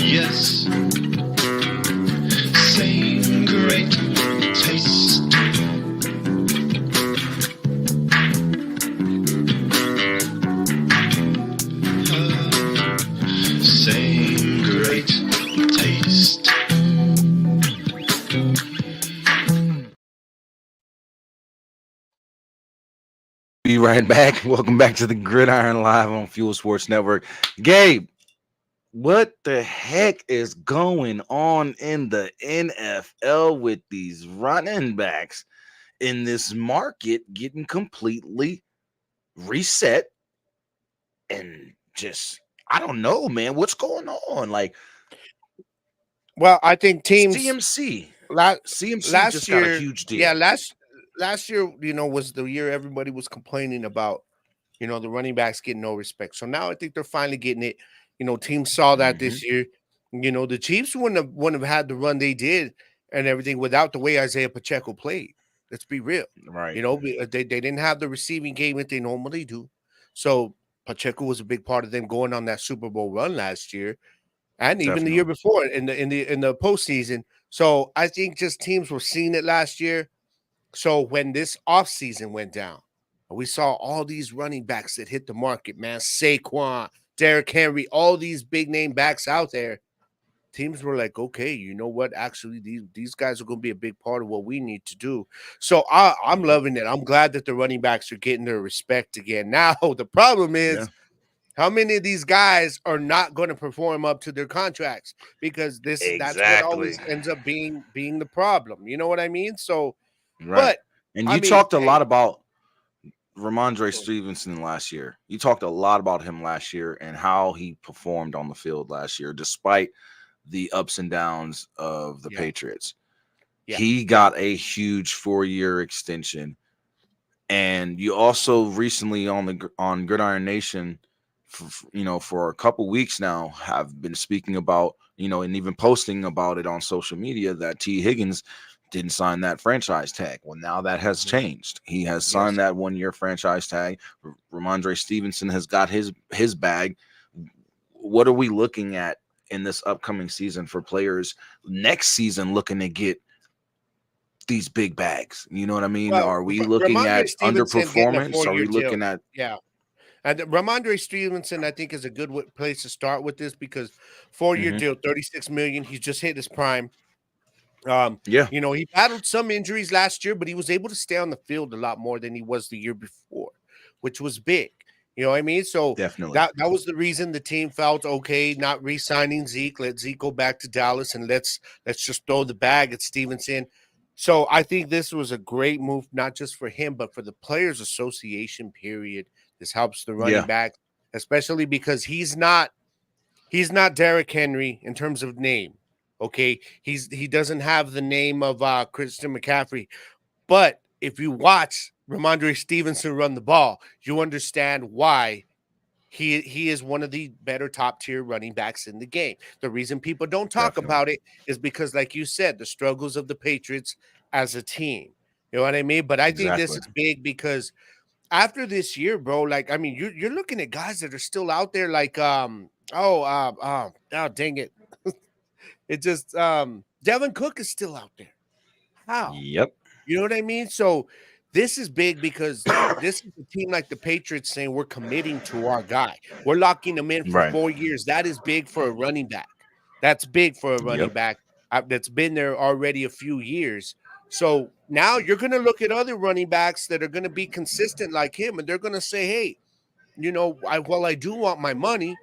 Yes, same great taste. Same great taste. Be right back. Welcome back to the Gridiron Live on Fuel Sports Network. Gabe, what the heck is going on in the NFL with these running backs in this market getting completely reset? And just, I don't know, man. What's going on? Like, well, I think teams CMC last just year got a huge deal. Yeah, last year, you know, was the year everybody was complaining about, you know, the running backs getting no respect. So now I think they're finally getting it. You know, teams saw that this year. You know, the Chiefs wouldn't have had the run they did and everything without the way Isaiah Pacheco played. Let's be real. Right. You know, they didn't have the receiving game that they normally do. So Pacheco was a big part of them going on that Super Bowl run last year and even the year before in the postseason. So I think just teams were seeing it last year. So when this offseason went down, we saw all these running backs that hit the market, man. Saquon, Derrick Henry, all these big name backs out there. Teams were like, okay, you know what? Actually, these guys are going to be a big part of what we need to do. So I'm loving it. I'm glad that the running backs are getting their respect again. Now, the problem is how many of these guys are not going to perform up to their contracts? Because that's what always ends up being the problem. You know what I mean? So, right. And you talked a lot about Ramondre Stevenson last year. You talked a lot about him last year and how he performed on the field last year, despite the ups and downs of the Patriots. He got a huge 4-year extension. And you also recently on Gridiron Nation, for a couple weeks now, have been speaking about, and even posting about it on social media that T. Higgins didn't sign that franchise tag. Well, now that has changed. He has signed that 1-year franchise tag. Ramondre Stevenson has got his bag. What are we looking at in this upcoming season for players next season looking to get these big bags? You know what I mean? Well, Are we looking Ramondre at Stevenson getting a underperformance? Are we 4-year deal. looking at And Ramondre Stevenson, I think, is a good place to start with this because 4-year deal, $36 million. He's just hit his prime. You know, he battled some injuries last year, but he was able to stay on the field a lot more than he was the year before, which was big. You know what I mean? So definitely that was the reason the team felt okay not re-signing Zeke. Let Zeke go back to Dallas and let's just throw the bag at Stevenson. So I think this was a great move, not just for him, but for the Players Association, period. This helps the running back, especially because he's not Derrick Henry in terms of name. Okay. He doesn't have the name of Christian McCaffrey. But if you watch Ramondre Stevenson run the ball, you understand why he is one of the better top-tier running backs in the game. The reason people don't talk about it is because, like you said, the struggles of the Patriots as a team. You know what I mean? But I think this is big because after this year, bro, like, I mean, you're looking at guys that are still out there like, dang it. It just, Devin Cook is still out there. How? Yep. You know what I mean? So this is big because this is a team like the Patriots saying we're committing to our guy. We're locking him in for 4 years. That is big for a running back. That's big for a running back that's been there already a few years. So now you're going to look at other running backs that are going to be consistent like him, and they're going to say, hey, you know, while I do want my money,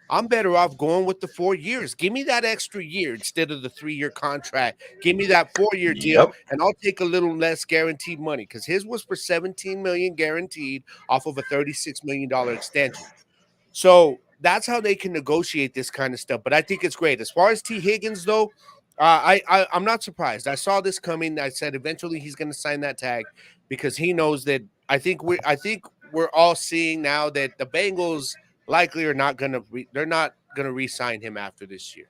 I'm better off going with the 4 years. Give me that extra year instead of the 3-year contract. Give me that 4-year deal, and I'll take a little less guaranteed money because his was for $17 million guaranteed off of a $36 million extension. So that's how they can negotiate this kind of stuff. But I think it's great. As far as T. Higgins, though, I'm not surprised. I saw this coming. I said eventually he's going to sign that tag because he knows that. I think we're all seeing now that the Bengals likely are not going to they're not going to re-sign him after this year.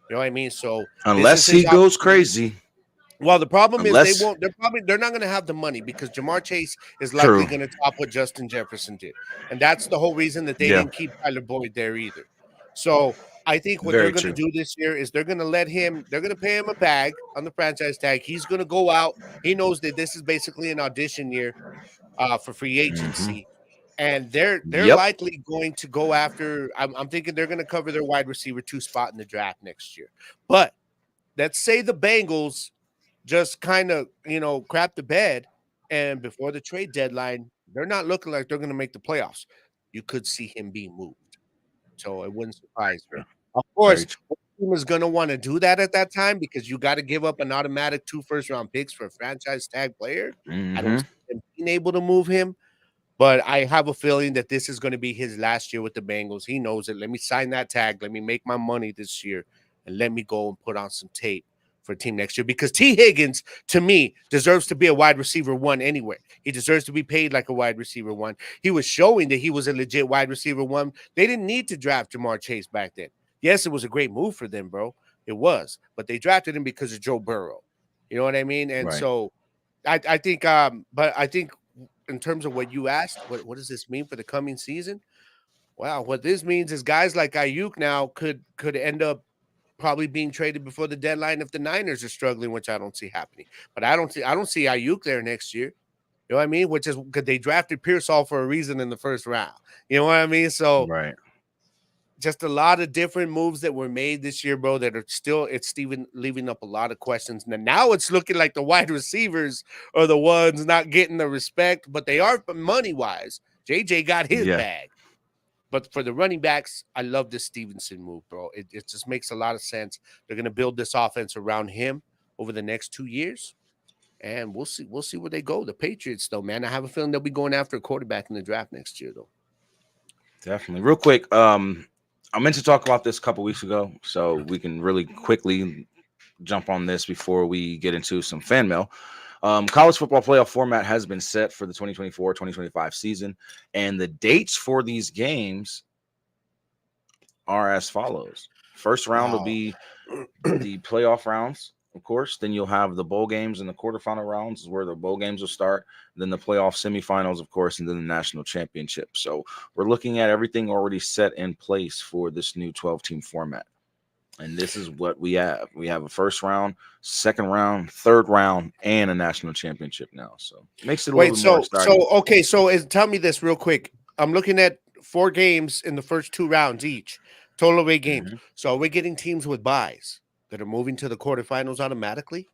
You know what I mean? So unless he goes crazy. Well, the problem is they're not going to have the money because Jamar Chase is likely going to top what Justin Jefferson did. And that's the whole reason that they didn't keep Tyler Boyd there either. So I think what they're going to do this year is they're going to pay him a bag on the franchise tag. He's going to go out. He knows that this is basically an audition year for free agency. And they're likely going to go after. I'm thinking they're going to cover their wide receiver 2 spot in the draft next year. But let's say the Bengals just kind of, crap the bed, and before the trade deadline, they're not looking like they're going to make the playoffs. You could see him being moved. So it wouldn't surprise me. Of course, the team is going to want to do that at that time because you got to give up an automatic 2 first-round picks for a franchise tag player. I don't see them being able to move him. But I have a feeling that this is going to be his last year with the Bengals. He knows it. Let me sign that tag. Let me make my money this year. And let me go and put on some tape for a team next year. Because T. Higgins, to me, deserves to be a wide receiver 1 anywhere. He deserves to be paid like a wide receiver 1. He was showing that he was a legit wide receiver 1. They didn't need to draft Jamar Chase back then. Yes, it was a great move for them, bro. It was. But they drafted him because of Joe Burrow. You know what I mean? And so I think in terms of what you asked, what does this mean for the coming season? Wow, what this means is guys like Ayuk now could end up probably being traded before the deadline if the Niners are struggling, which I don't see happening. But I don't see Ayuk there next year. You know what I mean? Which is because they drafted Pearsall for a reason in the first round. You know what I mean? So just a lot of different moves that were made this year, bro, that are still leaving up a lot of questions. Now it's looking like the wide receivers are the ones not getting the respect, but they are money-wise. JJ got his bag. But for the running backs, I love this Stevenson move, bro. It just makes a lot of sense. They're going to build this offense around him over the next 2 years, and we'll see where they go. The Patriots, though, man, I have a feeling they'll be going after a quarterback in the draft next year, though. Definitely. Real quick, I meant to talk about this a couple weeks ago, so we can really quickly jump on this before we get into some fan mail. College football playoff format has been set for the 2024-2025 season, and the dates for these games are as follows. First round will be the playoff rounds, of course. Then you'll have the bowl games and the quarterfinal rounds is where the bowl games will start. Then the playoff semifinals, of course, and then the national championship. So we're looking at everything already set in place for this new 12-team format. And this is what we have. We have a first round, second round, third round, and a national championship now. So it makes it a little bit more exciting. So tell me this real quick. I'm looking at 4 games in the first 2 rounds each, total of 8 games. So are we getting teams with buys that are moving to the quarterfinals automatically?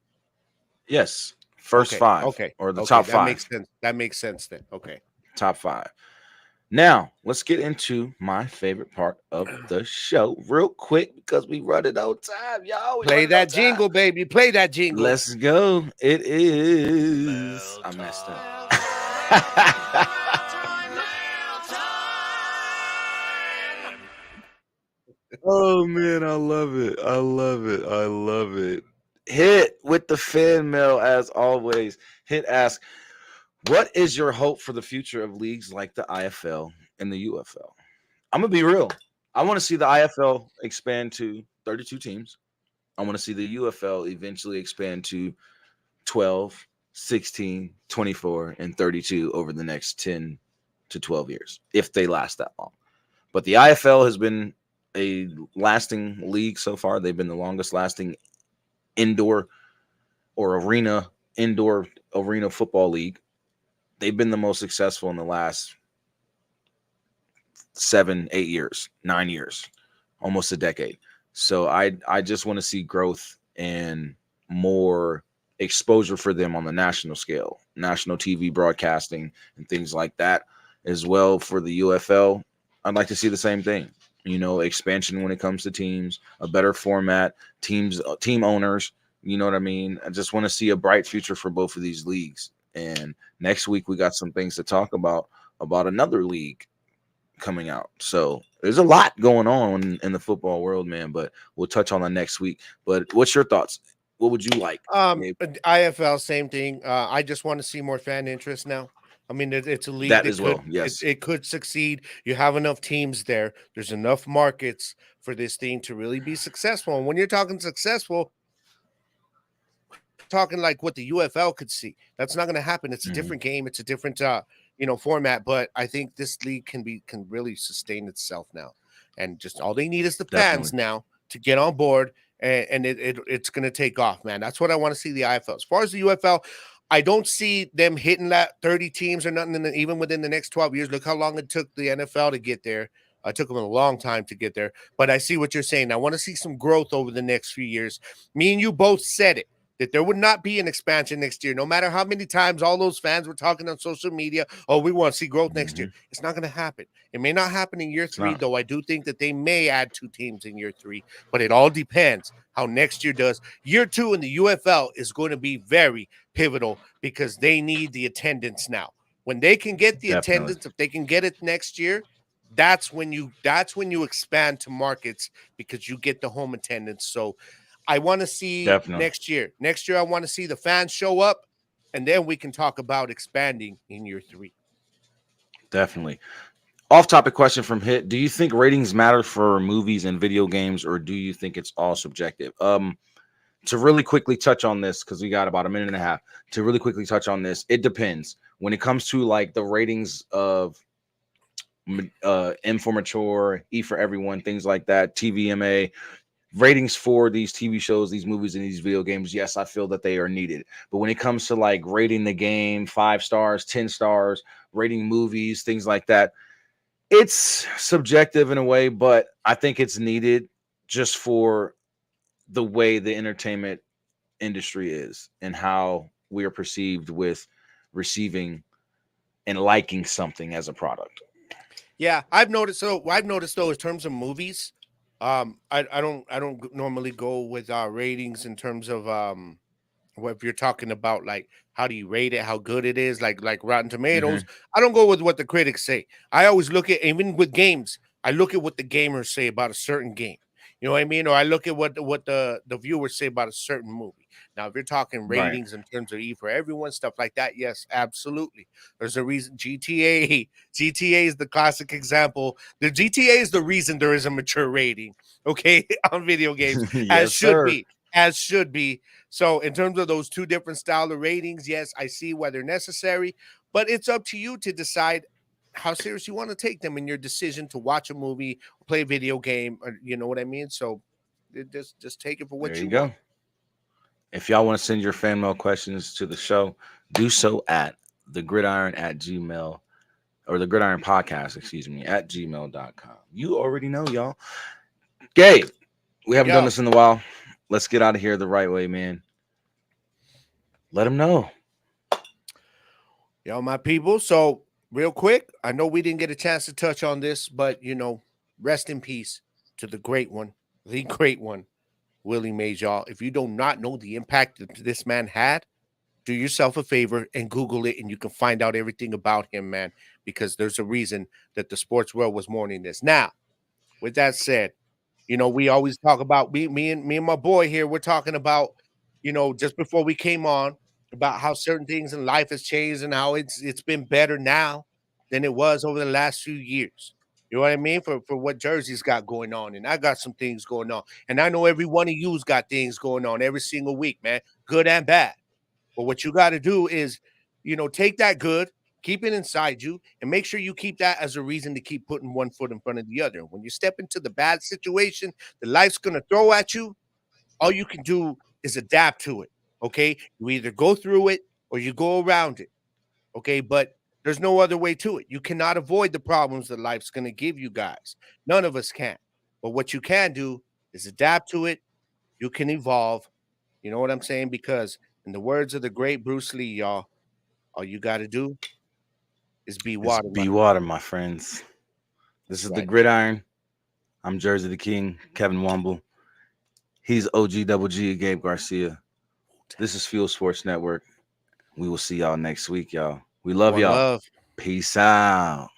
Yes, first 5. Okay, or the top 5. That makes sense. That makes sense then. Okay, top 5. Now, let's get into my favorite part of the show real quick because we run it on time, y'all. Play that jingle, baby. Play that jingle. Let's go. It is. I messed up. Oh, man. I love it. I love it. I love it. Hit with the fan mail as always. Hit ask, what is your hope for the future of leagues like the IFL and the UFL? I'm going to be real. I want to see the IFL expand to 32 teams. I want to see the UFL eventually expand to 12, 16, 24, and 32 over the next 10 to 12 years, if they last that long. But the IFL has been a lasting league so far. They've been the longest lasting indoor arena football league. They've been the most successful in the last 7, 8 years, 9 years, almost a decade. So I just want to see growth and more exposure for them on the national scale, national TV broadcasting and things like that as well. For the UFL, I'd like to see the same thing, expansion when it comes to teams, a better format, team owners, you know what I mean? I just want to see a bright future for both of these leagues. And next week we got some things to talk about another league coming out. So there's a lot going on in the football world, man, but we'll touch on that next week. But what's your thoughts? What would you like? IFL, same thing. I just want to see more fan interest now. I mean, it's a league that as well. Yes, it could succeed. You have enough teams there. There's enough markets for this thing to really be successful. And when you're talking successful, talking like what the UFL could see. That's not going to happen. It's a different game. It's a different format. But I think this league can really sustain itself now. And just all they need is the fans now to get on board, and it's going to take off, man. That's what I want to see the IFL. As far as the UFL, I don't see them hitting that 30 teams or nothing even within the next 12 years. Look how long it took the NFL to get there. It took them a long time to get there. But I see what you're saying. I want to see some growth over the next few years. Me and you both said it, that there would not be an expansion next year, no matter how many times all those fans were talking on social media, oh, we want to see growth next year. It's not going to happen. It may not happen in year 3, though. I do think that they may add 2 teams in year 3, but it all depends how next year does. Year 2 in the UFL is going to be very pivotal because they need the attendance now. When they can get the attendance, if they can get it next year, that's when you expand to markets because you get the home attendance. So I want to see next year. Next year, I want to see the fans show up, and then we can talk about expanding in year 3. Definitely. Off-topic question from Hit. Do you think ratings matter for movies and video games, or do you think it's all subjective? To really quickly touch on this, because we got about a minute and a half, to really quickly touch on this, it depends. When it comes to like the ratings of M for Mature, E for Everyone, things like that, TVMA, ratings for these TV shows, these movies, and these video games, yes, I feel that they are needed. But when it comes to like rating the game 5 stars, 10 stars, rating movies, things like that, it's subjective in a way, but I think it's needed just for the way the entertainment industry is and how we are perceived with receiving and liking something as a product. Yeah, I've noticed though, in terms of movies, I don't normally go with ratings in terms of what if you're talking about like how do you rate it, how good it is, like Rotten Tomatoes. I don't go with what the critics say. I always look at, even with games, I look at what the gamers say about a certain game. You know what I mean? Or I look at what the viewers say about a certain movie. Now, if you're talking ratings in terms of E for Everyone, stuff like that, yes, absolutely. There's a reason. GTA is the classic example. The GTA is the reason there is a mature rating, okay, on video games, Yes, as should sir. be. as should be. So in terms of those two different style of ratings, yes, I see why they're necessary, but it's up to you to decide how serious you want to take them in your decision to watch a movie, play a video game, or you know what I mean? So just take it for what There you you go. want. If y'all want to send your fan mail questions to the show, do so at thegridiron@gmail or the gridiron podcast, at gmail.com. You already know, y'all. Gabe, we haven't done this in a while. Let's get out of here the right way, man. Let them know. Yo, my people. So real quick, I know we didn't get a chance to touch on this, but rest in peace to the great one, Willie Mays, y'all. If you do not know the impact that this man had, do yourself a favor and Google it, and you can find out everything about him, man, because there's a reason that the sports world was mourning this. Now, with that said, we always talk about me and my boy here. We're talking about, just before we came on, about how certain things in life has changed and how it's been better now than it was over the last few years. You know what I mean? For what Jersey's got going on, and I got some things going on, and I know every one of you's got things going on every single week, man, good and bad. But what you got to do is, take that good, keep it inside you, and make sure you keep that as a reason to keep putting one foot in front of the other. When you step into the bad situation that life's going to throw at you, all you can do is adapt to it, okay? You either go through it or you go around it, okay? But there's no other way to it. You cannot avoid the problems that life's going to give you guys. None of us can. But what you can do is adapt to it. You can evolve. You know what I'm saying? Because in the words of the great Bruce Lee, y'all, all you got to do is be water. Be water, my friends. This is the Gridiron. I'm Jersey the King, Kevin Womble. He's OG Double G and Gabe Garcia. This is Fuel Sports Network. We will see y'all next week, y'all. We love y'all. Peace out.